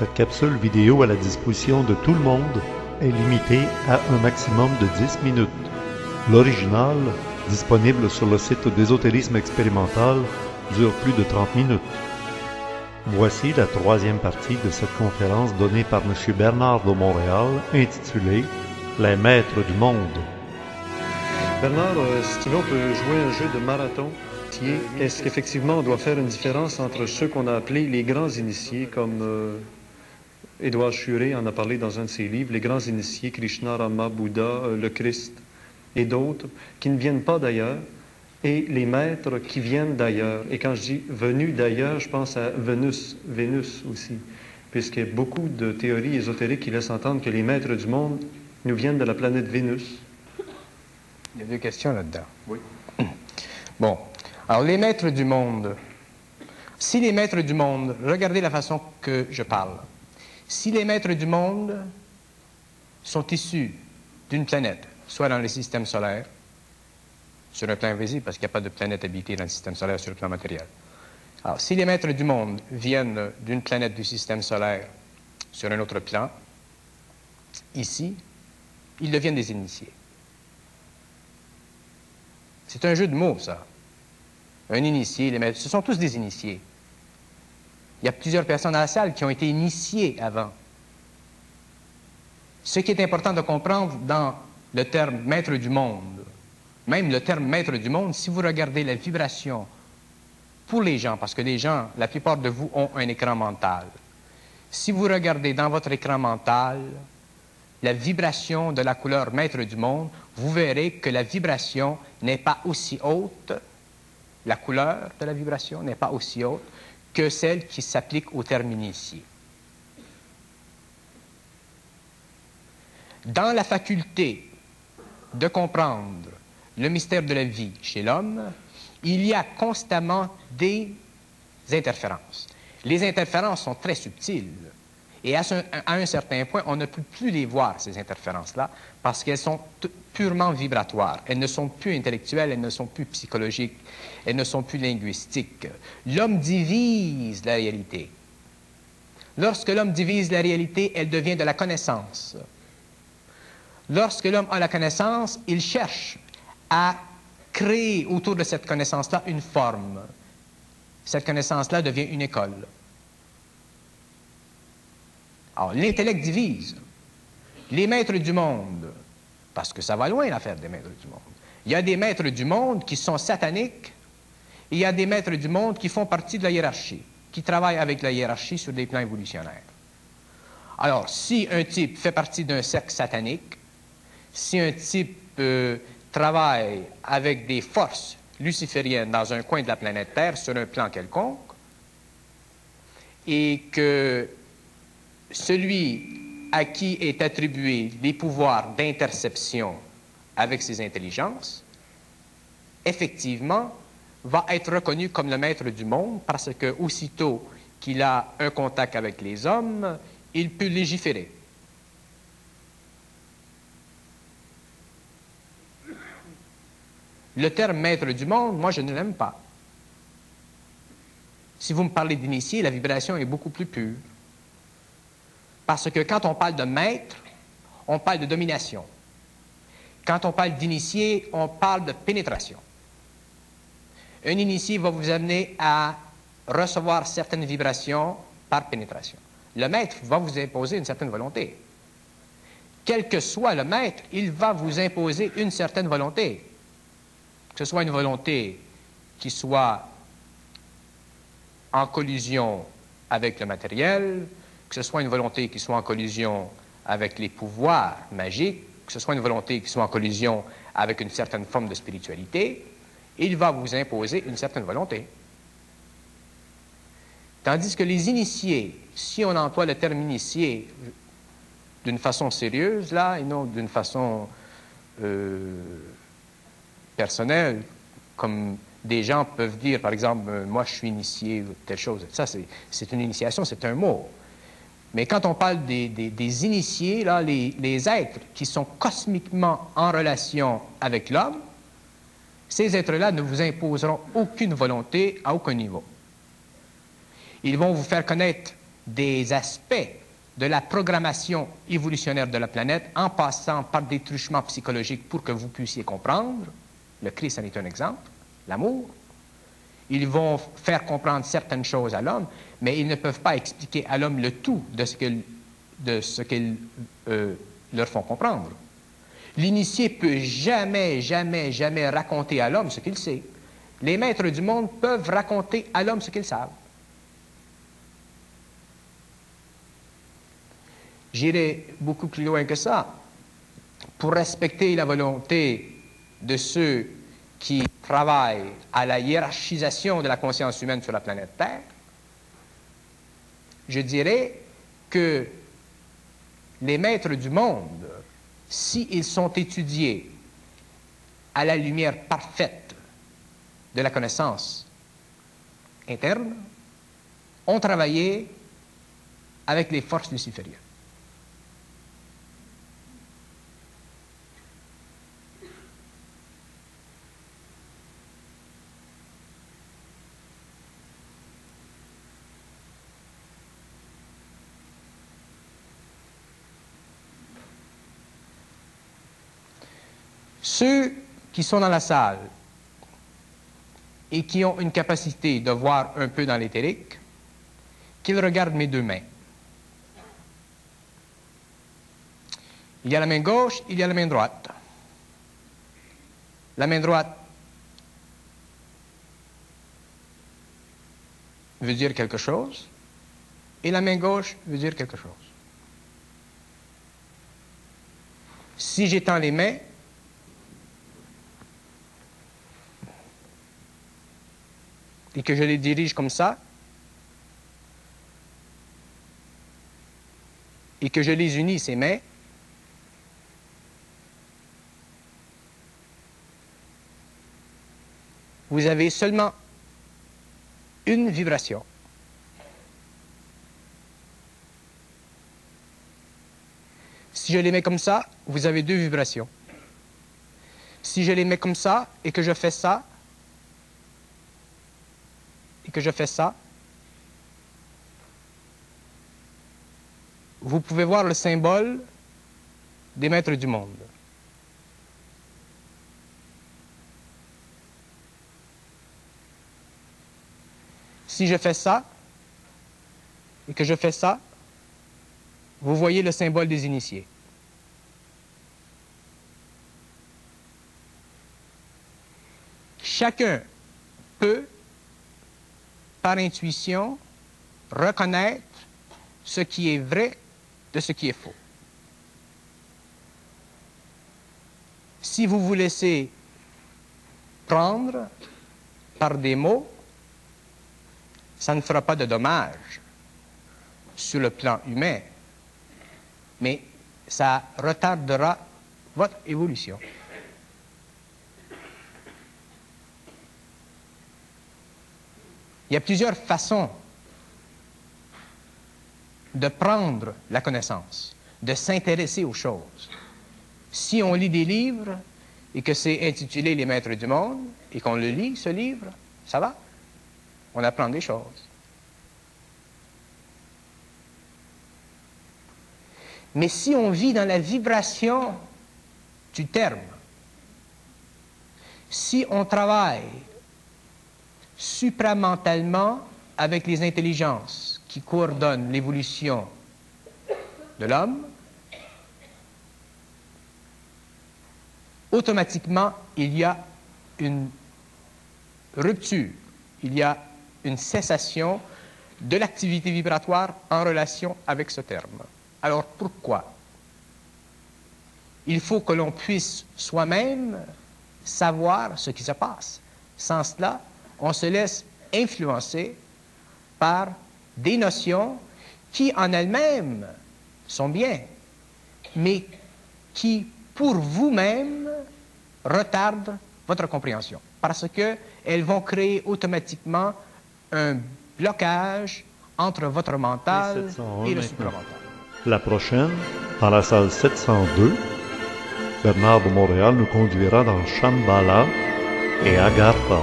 Cette capsule vidéo à la disposition de tout le monde est limitée à un maximum de 10 minutes. L'original, disponible sur le site d'Ésotérisme Expérimental, dure plus de 30 minutes. Voici la troisième partie de cette conférence donnée par M. Bernard de Montréal, intitulée « Les maîtres du monde ». Bernard, si tu veux, on peut jouer un jeu de marathon. Est-ce qu'effectivement on doit faire une différence entre ceux qu'on a appelés les grands initiés, comme Édouard Schuré en a parlé dans un de ses livres, les grands initiés, Krishna, Rama, Bouddha, le Christ et d'autres, qui ne viennent pas d'ailleurs, et les maîtres qui viennent d'ailleurs. Et quand je dis venus d'ailleurs, je pense à Vénus aussi, puisqu'il y a beaucoup de théories ésotériques qui laissent entendre que les maîtres du monde nous viennent de la planète Vénus. Il y a deux questions là-dedans. Oui. Bon. Alors, les maîtres du monde. Si les maîtres du monde, regardez la façon que je parle. Si les maîtres du monde sont issus d'une planète, soit dans le système solaire, sur un plan invisible, parce qu'il n'y a pas de planète habitée dans le système solaire sur le plan matériel. Alors, si les maîtres du monde viennent d'une planète du système solaire sur un autre plan, ici, ils deviennent des initiés. C'est un jeu de mots, ça. Un initié, les maîtres, ce sont tous des initiés. Il y a plusieurs personnes dans la salle qui ont été initiées avant. Ce qui est important de comprendre dans le terme maître du monde, même le terme maître du monde, si vous regardez la vibration pour les gens, parce que les gens, la plupart de vous ont un écran mental. Si vous regardez dans votre écran mental la vibration de la couleur maître du monde, vous verrez que la vibration n'est pas aussi haute, la couleur de la vibration n'est pas aussi haute que celle qui s'applique au terme initié. Dans la faculté de comprendre le mystère de la vie chez l'homme, il y a constamment des interférences. Les interférences sont très subtiles. Et à un certain point, on ne peut plus les voir, ces interférences-là, parce qu'elles sont purement vibratoires. Elles ne sont plus intellectuelles, elles ne sont plus psychologiques, elles ne sont plus linguistiques. L'homme divise la réalité. Lorsque l'homme divise la réalité, elle devient de la connaissance. Lorsque l'homme a la connaissance, il cherche à créer autour de cette connaissance-là une forme. Cette connaissance-là devient une école. Alors, l'intellect divise. Les maîtres du monde, parce que ça va loin l'affaire des maîtres du monde. Il y a des maîtres du monde qui sont sataniques, et il y a des maîtres du monde qui font partie de la hiérarchie, qui travaillent avec la hiérarchie sur des plans évolutionnaires. Alors, si un type fait partie d'un cercle satanique, si un type travaille avec des forces lucifériennes dans un coin de la planète Terre, sur un plan quelconque, et que celui à qui est attribué les pouvoirs d'interception avec ses intelligences, effectivement, va être reconnu comme le maître du monde parce que aussitôt qu'il a un contact avec les hommes, il peut légiférer. Le terme maître du monde, moi, je ne l'aime pas. Si vous me parlez d'initié, la vibration est beaucoup plus pure. Parce que quand on parle de maître, on parle de domination. Quand on parle d'initié, on parle de pénétration. Un initié va vous amener à recevoir certaines vibrations par pénétration. Le maître va vous imposer une certaine volonté. Quel que soit le maître, il va vous imposer une certaine volonté. Que ce soit une volonté qui soit en collision avec le matériel, que ce soit une volonté qui soit en collision avec les pouvoirs magiques, que ce soit une volonté qui soit en collision avec une certaine forme de spiritualité, il va vous imposer une certaine volonté. Tandis que les initiés, si on emploie le terme initié d'une façon sérieuse, là, et non d'une façon personnelle, comme des gens peuvent dire, par exemple, moi je suis initié, ou telle chose. Ça, c'est une initiation, c'est un mot. Mais quand on parle des initiés, là, les êtres qui sont cosmiquement en relation avec l'homme, ces êtres-là ne vous imposeront aucune volonté à aucun niveau. Ils vont vous faire connaître des aspects de la programmation évolutionnaire de la planète en passant par des truchements psychologiques pour que vous puissiez comprendre. Le Christ en est un exemple, l'amour. Ils vont faire comprendre certaines choses à l'homme, mais ils ne peuvent pas expliquer à l'homme le tout de ce qu'ils leur font comprendre. L'initié peut jamais raconter à l'homme ce qu'il sait. Les maîtres du monde peuvent raconter à l'homme ce qu'ils savent. J'irai beaucoup plus loin que ça. Pour respecter la volonté de ceux qui travaillent à la hiérarchisation de la conscience humaine sur la planète Terre, je dirais que les maîtres du monde, s'ils sont étudiés à la lumière parfaite de la connaissance interne, ont travaillé avec les forces lucifériennes. Ceux qui sont dans la salle et qui ont une capacité de voir un peu dans l'éthérique, qu'ils regardent mes deux mains. Il y a la main gauche, il y a la main droite. La main droite veut dire quelque chose et la main gauche veut dire quelque chose. Si j'étends les mains, et que je les dirige comme ça, et que je les unis, ces mains, vous avez seulement une vibration. Si je les mets comme ça, vous avez deux vibrations. Si je les mets comme ça et que je fais ça, vous pouvez voir le symbole des maîtres du monde. Si je fais ça et que je fais ça, vous voyez le symbole des initiés. Chacun peut, par intuition, reconnaître ce qui est vrai de ce qui est faux. Si vous vous laissez prendre par des mots, ça ne fera pas de dommages sur le plan humain, mais ça retardera votre évolution. Il y a plusieurs façons de prendre la connaissance, de s'intéresser aux choses. Si on lit des livres et que c'est intitulé « Les maîtres du monde » et qu'on le lit, ce livre, ça va. On apprend des choses. Mais si on vit dans la vibration du terme, si on travaille supramentalement avec les intelligences qui coordonnent l'évolution de l'homme, automatiquement, il y a une rupture, il y a une cessation de l'activité vibratoire en relation avec ce terme. Alors pourquoi? Il faut que l'on puisse soi-même savoir ce qui se passe. Sans cela, on se laisse influencer par des notions qui en elles-mêmes sont bien, mais qui, pour vous-même, retardent votre compréhension. Parce qu'elles vont créer automatiquement un blocage entre votre mental et le supramental. La prochaine, dans la salle 702, Bernard de Montréal nous conduira dans Shambhala et Agartha.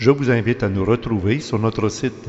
Je vous invite à nous retrouver sur notre site